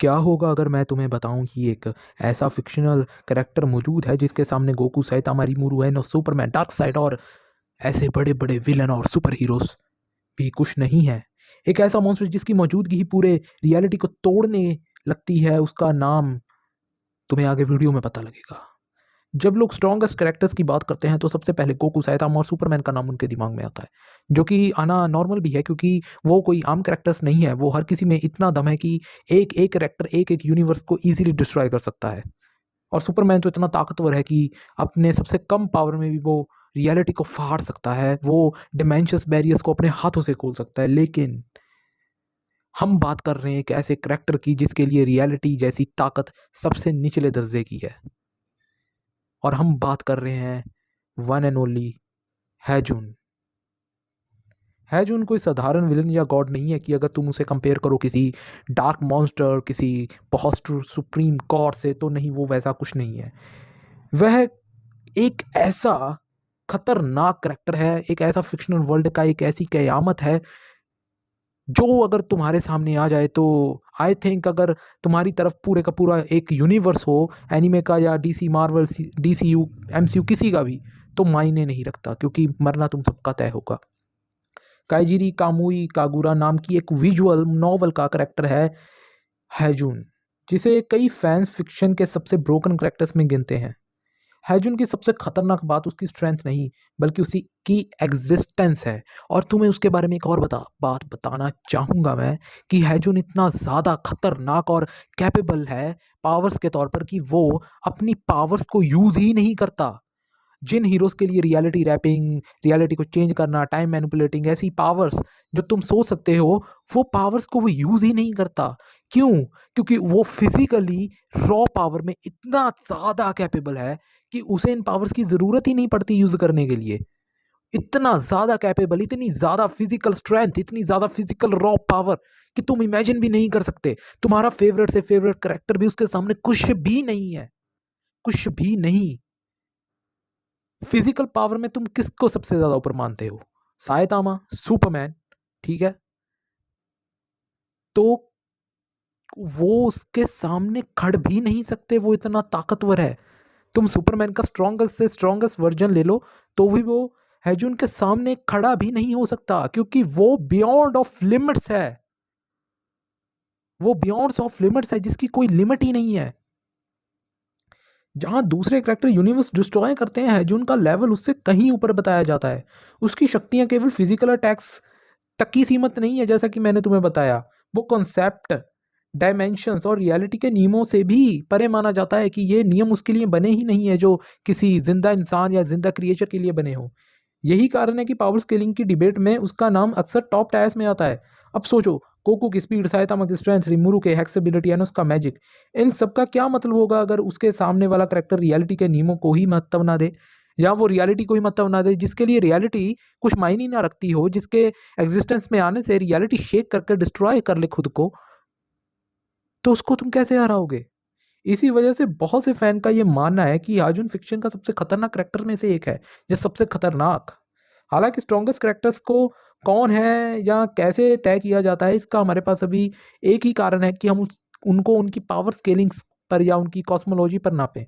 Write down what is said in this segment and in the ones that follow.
क्या होगा अगर मैं तुम्हें बताऊं कि एक ऐसा फिक्शनल कैरेक्टर मौजूद है जिसके सामने गोकू, साइतामा, रिमूरू, एनो, सुपरमैन, डार्कसाइड और ऐसे बड़े बड़े विलन और सुपर हीरोज भी कुछ नहीं है। एक ऐसा मॉन्स्टर जिसकी मौजूदगी ही पूरे रियलिटी को तोड़ने लगती है। उसका नाम तुम्हें आगे वीडियो में पता लगेगा। जब लोग स्ट्रॉन्गेस्ट कैरेक्टर्स की बात करते हैं तो सबसे पहले गोकू, साइतामा और सुपरमैन का नाम उनके दिमाग में आता है, जो कि आना नॉर्मल भी है क्योंकि वो कोई आम कैरेक्टर्स नहीं है। वो हर किसी में इतना दम है कि एक एक कैरेक्टर एक एक यूनिवर्स को इजीली डिस्ट्रॉय कर सकता है। और सुपरमैन तो इतना ताकतवर है कि अपने सबसे कम पावर में भी वो रियलिटी को फाड़ सकता है, वो डिमेंशियस बैरियर्स को अपने हाथों से खोल सकता है। लेकिन हम बात कर रहे हैं एक ऐसे कैरेक्टर की जिसके लिए रियलिटी जैसी ताकत सबसे निचले दर्जे की है, और हम बात कर रहे हैं वन एंड ओनली हैजुन। हैजुन कोई साधारण विलन या गॉड नहीं है कि अगर तुम उसे कंपेयर करो किसी डार्क मॉन्स्टर, किसी बहुत सुप्रीम गॉड से, तो नहीं, वो वैसा कुछ नहीं है। वह एक ऐसा खतरनाक करेक्टर है, एक ऐसा फिक्शनल वर्ल्ड का एक ऐसी कयामत है जो अगर तुम्हारे सामने आ जाए तो आई थिंक अगर तुम्हारी तरफ पूरे का पूरा एक यूनिवर्स हो एनिमे का या डीसी मार्वल, डीसीयू, एमसीयू, किसी का भी, तो मायने नहीं रखता क्योंकि मरना तुम सबका तय होगा। काइजिरी कामुई कागुरा नाम की एक विजुअल नॉवल का करेक्टर है हैजुन, जिसे कई फैंस फिक्शन के सबसे ब्रोकन करेक्टर्स में गिनते हैं। हैजुन की सबसे खतरनाक बात उसकी स्ट्रेंथ नहीं बल्कि उसी की एग्जिस्टेंस है। और तुम्हें उसके बारे में एक और बात बताना चाहूंगा मैं कि हैजुन इतना ज़्यादा खतरनाक और कैपेबल है पावर्स के तौर पर कि वो अपनी पावर्स को यूज़ ही नहीं करता। जिन हीरोज के लिए रियलिटी रैपिंग, रियलिटी को चेंज करना, टाइम मैनिपुलेटिंग, ऐसी पावर्स जो तुम सोच सकते हो, वो पावर्स को वो यूज़ ही नहीं करता। क्यों? क्योंकि वो फिजिकली रॉ पावर में इतना ज़्यादा कैपेबल है कि उसे इन पावर्स की ज़रूरत ही नहीं पड़ती यूज़ करने के लिए। इतना ज़्यादा कैपेबल, इतनी ज़्यादा फिजिकल स्ट्रेंथ, इतनी ज़्यादा फिजिकल रॉ पावर कि तुम इमेजिन भी नहीं कर सकते। तुम्हारा फेवरेट से फेवरेट कैरेक्टर भी उसके सामने कुछ भी नहीं है, कुछ भी नहीं। फिजिकल पावर में तुम किसको सबसे ज्यादा ऊपर मानते हो? साइतामा, सुपरमैन, ठीक है, तो वो उसके सामने खड़ भी नहीं सकते, वो इतना ताकतवर है। तुम सुपरमैन का स्ट्रॉन्गेस्ट से स्ट्रॉन्गेस्ट वर्जन ले लो तो भी वो हैजुन के सामने खड़ा भी नहीं हो सकता क्योंकि वो बियॉन्ड ऑफ लिमिट्स है। वो बियॉन्ड ऑफ लिमिट्स है जिसकी कोई लिमिट ही नहीं है। जहां दूसरे करेक्टर यूनिवर्स डिस्ट्रॉय करते हैं, हैजुन का लेवल उससे कहीं ऊपर बताया जाता है। उसकी शक्तियां केवल फिजिकल अटैक्स तक की सीमित नहीं है, जैसा कि मैंने तुम्हें बताया। वो कॉन्सेप्ट, डायमेंशंस और रियलिटी के नियमों से भी परे माना जाता है कि ये नियम उसके लिए बने ही नहीं है जो किसी जिंदा इंसान या जिंदा क्रिएचर के लिए बने हो। यही कारण है कि पावर स्केलिंग की डिबेट में उसका नाम अक्सर टॉप टायर्स में आता है। अब सोचो, गोकू की स्पीड, साइतामा की स्ट्रेंथ, रिमुरु के हैक्सेबिलिटी एंड उसका मैजिक, इन सब का क्या मतलब होगा अगर उसके सामने वाला करेक्टर रियलिटी के नियमों को ही महत्व ना दे, या वो रियलिटी को ही महत्व ना दे, जिसके लिए रियलिटी कुछ मायने ना रखती हो, जिसके एग्जिस्टेंस में आने से रियलिटी शेक करके डिस्ट्रॉय कर ले खुद को, तो उसको तुम कैसे हराओगे? इसी वजह से बहुत से फैन का ये मानना है कि अर्जुन फिक्शन का सबसे खतरनाक करेक्टर में से एक है, या सबसे खतरनाक। हालांकि स्ट्रॉन्गेस्ट करेक्टर्स को कौन है या कैसे तय किया जाता है, इसका हमारे पास अभी एक ही कारण है कि हम उनको उनकी पावर स्केलिंग्स पर या उनकी कॉस्मोलॉजी पर नापें।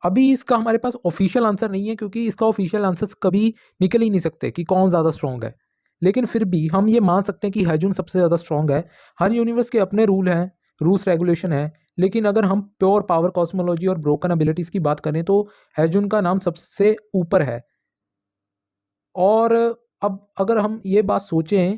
अभी इसका हमारे पास ऑफिशियल आंसर नहीं है क्योंकि इसका ऑफिशियल आंसर कभी निकल ही नहीं सकते कि कौन ज़्यादा स्ट्रॉन्ग है। लेकिन फिर भी हम ये मान सकते हैं कि हैजुन सबसे ज़्यादा स्ट्रॉन्ग है। हर यूनिवर्स के अपने रूल हैं, रूल्स रेगुलेशन है, लेकिन अगर हम प्योर पावर, कॉस्मोलॉजी और ब्रोकन एबिलिटीज़ की बात करें तो हैजुन का नाम सबसे ऊपर है। और अब अगर हम ये बात सोचें,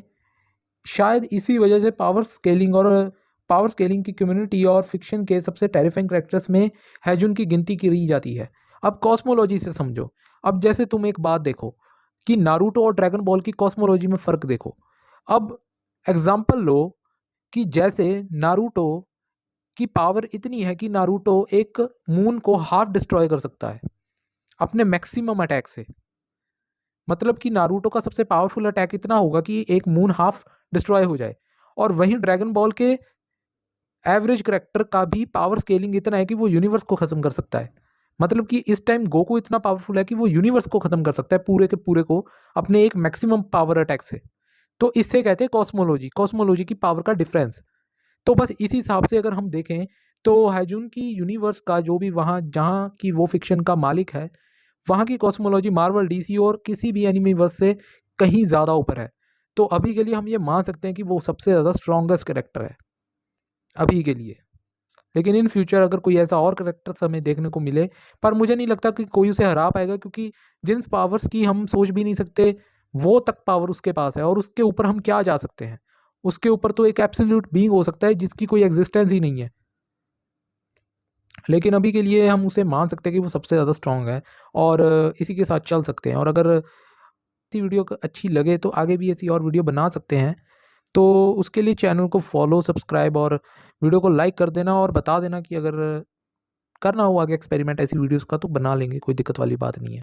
शायद इसी वजह से पावर स्केलिंग की कम्युनिटी और फिक्शन के सबसे टेरिफाइंग कैरेक्टर्स में हैजुन की गिनती की जाती है। अब कॉस्मोलॉजी से समझो। अब जैसे तुम एक बात देखो कि नारुतो और ड्रैगन बॉल की कॉस्मोलॉजी में फ़र्क देखो। अब एग्जाम्पल लो कि जैसे नारुतो की पावर इतनी है कि नारुतो एक मून को हाफ डिस्ट्रॉय कर सकता है अपने मैक्सिमम अटैक से। मतलब कि नारुतो का सबसे पावरफुल अटैक इतना होगा कि एक मून हाफ डिस्ट्रॉय हो जाए। और वहीं ड्रैगन बॉल के एवरेज करेक्टर का भी पावर स्केलिंग इतना है कि वो यूनिवर्स को खत्म कर सकता है। मतलब कि इस टाइम गोकू इतना पावरफुल है कि वो यूनिवर्स को खत्म कर सकता है पूरे के पूरे को अपने एक मैक्सिमम पावर अटैक से। तो इससे कहते हैं कॉस्मोलॉजी, कॉस्मोलॉजी की पावर का डिफरेंस। तो बस इसी हिसाब से अगर हम देखें तो हाइजून की यूनिवर्स का जो भी वहाँ जहाँ की वो फिक्शन का मालिक है, वहाँ की कॉस्मोलॉजी मार्वल, डीसी और किसी भी एनिमीवर्स से कहीं ज़्यादा ऊपर है। तो अभी के लिए हम ये मान सकते हैं कि वो सबसे ज़्यादा स्ट्रॉन्गेस्ट कैरेक्टर है अभी के लिए। लेकिन इन फ्यूचर अगर कोई ऐसा और कैरेक्टर्स हमें देखने को मिले, पर मुझे नहीं लगता कि कोई उसे हरा पाएगा, क्योंकि जिन पावर्स की हम सोच भी नहीं सकते वो तक पावर उसके पास है, और उसके ऊपर हम क्या जा सकते हैं। उसके ऊपर तो एक एब्सोल्यूट बीइंग हो सकता है जिसकी कोई एग्जिस्टेंस ही नहीं है। लेकिन अभी के लिए हम उसे मान सकते हैं कि वो सबसे ज़्यादा स्ट्रांग है, और इसी के साथ चल सकते हैं। और अगर ऐसी वीडियो अच्छी लगे तो आगे भी ऐसी और वीडियो बना सकते हैं। तो उसके लिए चैनल को फॉलो, सब्सक्राइब और वीडियो को लाइक कर देना, और बता देना कि अगर करना हो आगे एक्सपेरिमेंट ऐसी वीडियोस का तो बना लेंगे, कोई दिक्कत वाली बात नहीं है।